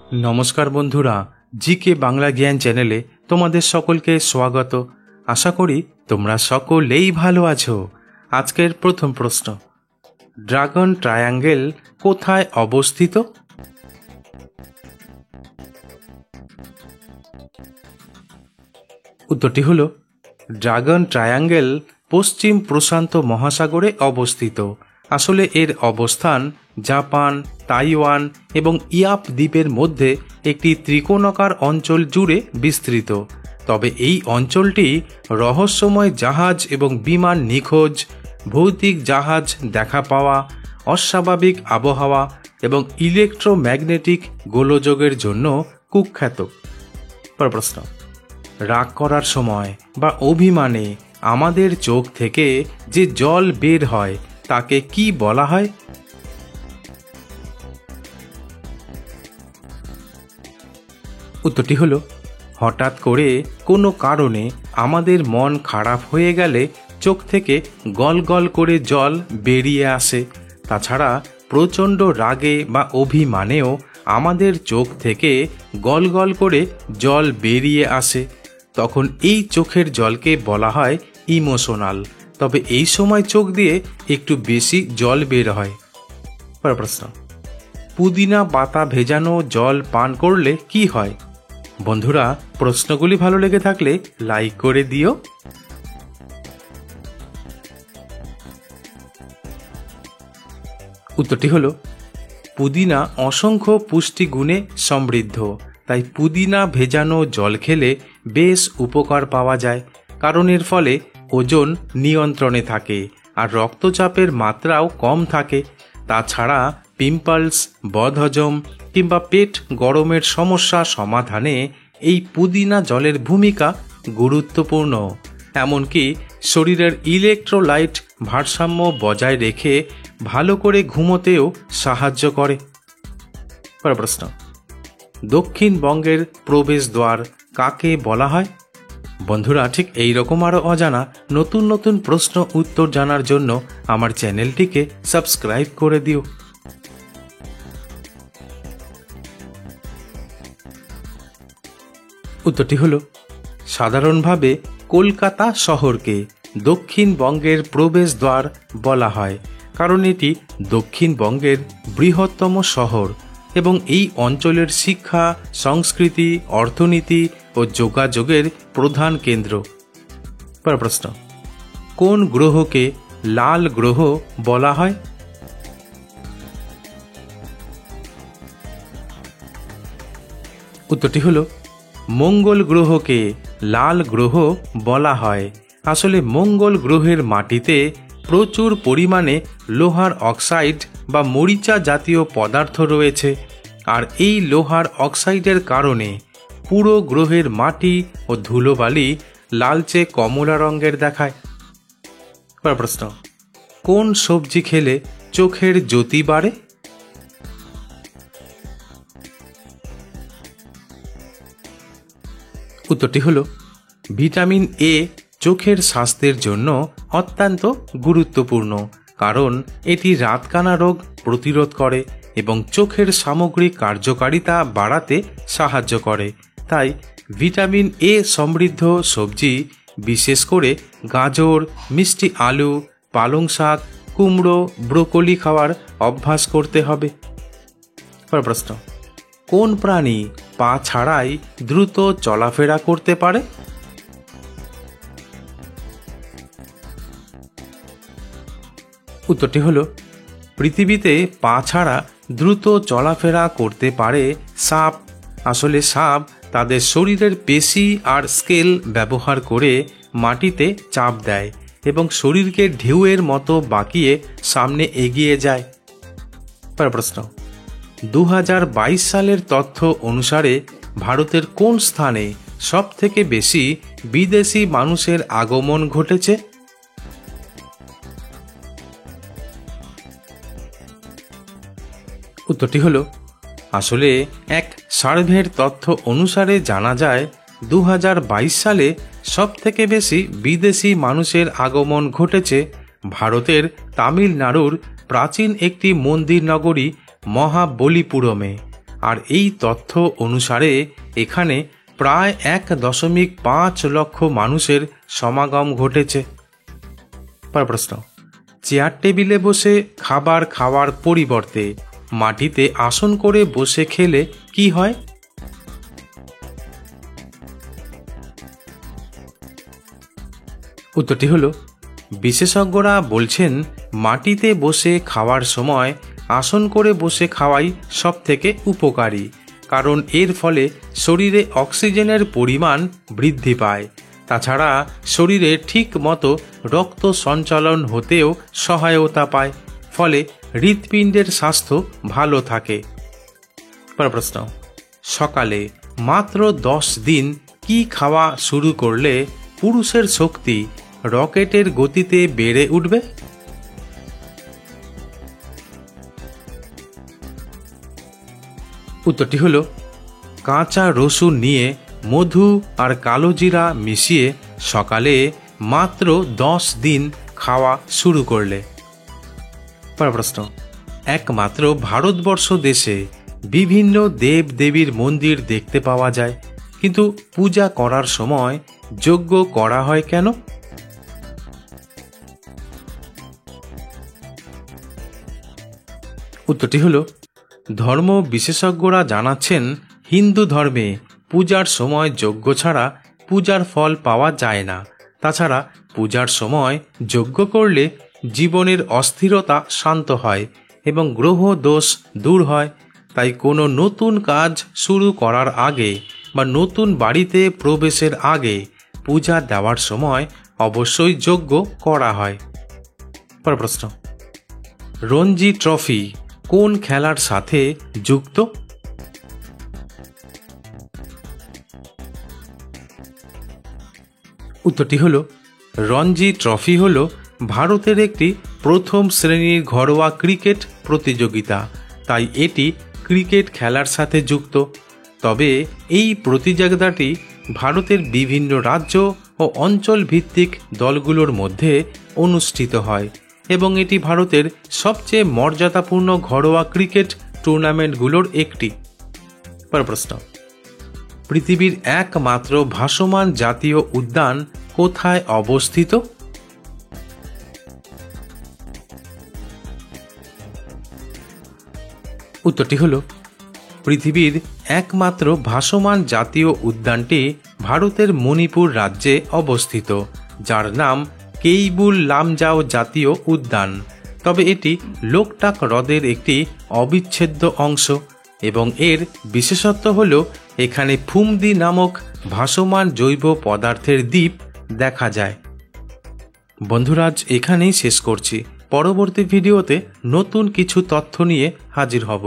নমস্কার বন্ধুরা, জিকে বাংলা জ্ঞান চ্যানেলে তোমাদের সকলকে স্বাগত। আশা করি তোমরা সকলেই ভালো আছো। আজকের প্রথম প্রশ্ন, ড্রাগন ট্রায়াঙ্গেল কোথায় অবস্থিত? উত্তরটি হল ড্রাগন ট্রায়াঙ্গেল পশ্চিম প্রশান্ত মহাসাগরে অবস্থিত। আসলে এর অবস্থান জাপান, তাইওয়ান এবং ইয়াপ দ্বীপের মধ্যে একটি ত্রিকোণাকার অঞ্চল জুড়ে বিস্তৃত। তবে এই অঞ্চলটি রহস্যময় জাহাজ এবং বিমান নিখোঁজ, ভৌতিক জাহাজ দেখা পাওয়া, অস্বাভাবিক আবহাওয়া এবং ইলেকট্রোম্যাগনেটিক গোলযোগের জন্য কুখ্যাত। প্রশ্ন, রাগ করার সময় বা অভিমানে আমাদের চোখ থেকে যে জল বের হয় তাকে কি বলা হয়? উত্তরটি হল, হঠাৎ করে কোনো কারণে আমাদের মন খারাপ হয়ে গেলে চোখ থেকে গল গল করে জল বেরিয়ে আসে। তাছাড়া প্রচণ্ড রাগে বা অভিমানেও আমাদের চোখ থেকে গল গল করে জল বেরিয়ে আসে। তখন এই চোখের জলকে বলা হয় ইমোশনাল। তবে এই সময় চোখ দিয়ে একটু বেশি জল বের হয়। প্রশ্ন, পুদিনা পাতা ভেজানো জল পান করলে কি হয়? বন্ধুরা, প্রশ্নগুলি ভালো লেগে থাকলে লাইক করে দিও। উত্তরটি হল, পুদিনা অসংখ্য পুষ্টিগুণে সমৃদ্ধ। তাই পুদিনা ভেজানো জল খেলে বেশ উপকার পাওয়া যায়, কারণ এর ফলে ওজন নিয়ন্ত্রণে থাকে আর রক্তচাপের মাত্রাও কম থাকে। তাছাড়া পিম্পলস, বদহজম কিংবা পেট গরমের সমস্যা সমাধানে এই পুদিনা জলের ভূমিকা গুরুত্বপূর্ণ। এমনকি শরীরের ইলেকট্রোলাইট ভারসাম্য বজায় রেখে ভালো করে ঘুমোতেও সাহায্য করে। প্রশ্ন, দক্ষিণবঙ্গের প্রবেশদ্বার কাকে বলা হয়? বন্ধুরা, ঠিক এই রকম আরও অজানা নতুন নতুন প্রশ্ন উত্তর জানার জন্য আমার চ্যানেলটিকে সাবস্ক্রাইব করে দিও। উত্তরটি হল, সাধারণভাবে কলকাতা শহরকে দক্ষিণবঙ্গের প্রবেশদ্বার বলা হয়, কারণ এটি দক্ষিণবঙ্গের বৃহত্তম শহর এবং এই অঞ্চলের শিক্ষা, সংস্কৃতি, অর্থনীতি ও যোগাযোগের প্রধান কেন্দ্র। প্রশ্ন, কোন গ্রহকে লাল গ্রহ বলা হয়? উত্তরটি হল, মঙ্গল গ্রহকে লাল গ্রহ বলা হয়। আসলে মঙ্গল গ্রহের মাটিতে প্রচুর পরিমাণে লোহার অক্সাইড বা মরিচা জাতীয় পদার্থ রয়েছে, আর এই লোহার অক্সাইডের কারণে পুরো গ্রহের মাটি ও ধুলোবালি লালচে কমলা রঙের দেখায়। প্রশ্ন, কোন সবজি খেলে চোখের জ্যোতি বাড়ে? উত্তরটি হল, ভিটামিন এ চোখের স্বাস্থ্যের জন্য অত্যন্ত গুরুত্বপূর্ণ, কারণ এটি রাতকানা রোগ প্রতিরোধ করে এবং চোখের সামগ্রিক কার্যকারিতা বাড়াতে সাহায্য করে। তাই ভিটামিন এ সমৃদ্ধ সবজি, বিশেষ করে গাজর, মিষ্টি আলু, পালং শাক, কুমড়ো, ব্রোকলি খাওয়ার অভ্যাস করতে হবে। প্রশ্ন, কোন প্রাণী পা ছাড়াই দ্রুত চলাফেরা করতে পারে? উত্তরটি হল, পৃথিবীতে পা ছাড়া দ্রুত চলাফেরা করতে পারে সাপ। আসলে সাপ তাদের শরীরের পেশি আর স্কেল ব্যবহার করে মাটিতে চাপ দেয় এবং শরীরকে ঢেউয়ের মতো বাঁকিয়ে সামনে এগিয়ে যায়। প্রশ্ন, 2022 সালের তথ্য অনুসারে ভারতের কোন স্থানে সবথেকে বেশি বিদেশি মানুষের আগমন ঘটেছে? উত্তরটি হল, আসলে এক সার্ভের তথ্য অনুসারে জানা যায় 2022 সালে সবথেকে বেশি বিদেশি মানুষের আগমন ঘটেছে ভারতের তামিলনাড়ুর প্রাচীন একটি মন্দির নগরী মহাবলীপুরমে। আর এই তথ্য অনুসারে এখানে প্রায় 1.5 লক্ষ মানুষের সমাগম ঘটেছে। প্রশ্ন, চেয়ার টেবিলে বসে খাবার খাওয়ার পরিবর্তে মাটিতে আসন করে বসে খেলে কি হয়? উত্তরটি হলো, বিশেষজ্ঞরা বলছেন মাটিতে বসে খাওয়ার সময় আসন করে বসে খাওয়াই সবথেকে উপকারী, কারণ এর ফলে শরীরে অক্সিজেনের পরিমাণ বৃদ্ধি পায়। তাছাড়া শরীরে ঠিক মতো রক্ত সঞ্চালন হতেও সহায়তা পায়, ফলে হৃৎপিণ্ডের স্বাস্থ্য ভালো থাকে। প্রশ্ন, সকালে মাত্র 10 দিন কি খাওয়া শুরু করলে পুরুষের শক্তি রকেটের গতিতে বেড়ে উঠবে? উত্তরটি হলো, কাঁচা রসুন নিয়ে মধু আর কালো জিরা মিশিয়ে সকালে মাত্র 10 দিন খাওয়া শুরু করলে। প্রশ্ন, একমাত্র ভারতবর্ষ দেশে বিভিন্ন দেব দেবীর মন্দির দেখতে পাওয়া যায়, কিন্তু পূজা করার সময় যজ্ঞ করা হয় কেন? উত্তরটি হলো, ধর্ম বিশেষজ্ঞরা জানাচ্ছেন হিন্দু ধর্মে পূজার সময় যজ্ঞ ছাড়া পূজার ফল পাওয়া যায় না। তাছাড়া পূজার সময় যজ্ঞ করলে জীবনের অস্থিরতা শান্ত হয় এবং গ্রহ দোষ দূর হয়। তাই কোনো নতুন কাজ শুরু করার আগে বা নতুন বাড়িতে প্রবেশের আগে পূজা দেওয়ার সময় অবশ্যই যজ্ঞ করা হয়। প্রশ্ন, রঞ্জি ট্রফি কোন খেলার সাথে যুক্ত? উত্তরটি হলো, রঞ্জি ট্রফি হলো ভারতের একটি প্রথম শ্রেণীর ঘরোয়া ক্রিকেট প্রতিযোগিতা, তাই এটি ক্রিকেট খেলার সাথে যুক্ত। তবে এই প্রতিযোগিতাটি ভারতের বিভিন্ন রাজ্য ও অঞ্চল ভিত্তিক দলগুলোর মধ্যে অনুষ্ঠিত হয় এবং এটি ভারতের সবচেয়ে মর্যাদাপূর্ণ ঘরোয়া ক্রিকেট টুর্নামেন্টগুলোর একটি। প্রশ্ন, পৃথিবীর একমাত্র ভাসমান জাতীয় উদ্যান কোথায় অবস্থিত? উত্তরটি হলো, পৃথিবীর একমাত্র ভাসমান জাতীয় উদ্যানটি ভারতের মণিপুর রাজ্যে অবস্থিত, যার নাম কেইবুল লামজাও জাতীয় উদ্যান। তবে এটি লোকটাক হ্রদের একটি অবিচ্ছেদ্য অংশ এবং এর বিশেষত্ব হল এখানে ফুমদি নামক ভাসমান জৈব পদার্থের দ্বীপ দেখা যায়। বন্ধুরা, আজ এখানেই শেষ করছি। পরবর্তী ভিডিওতে নতুন কিছু তথ্য নিয়ে হাজির হব।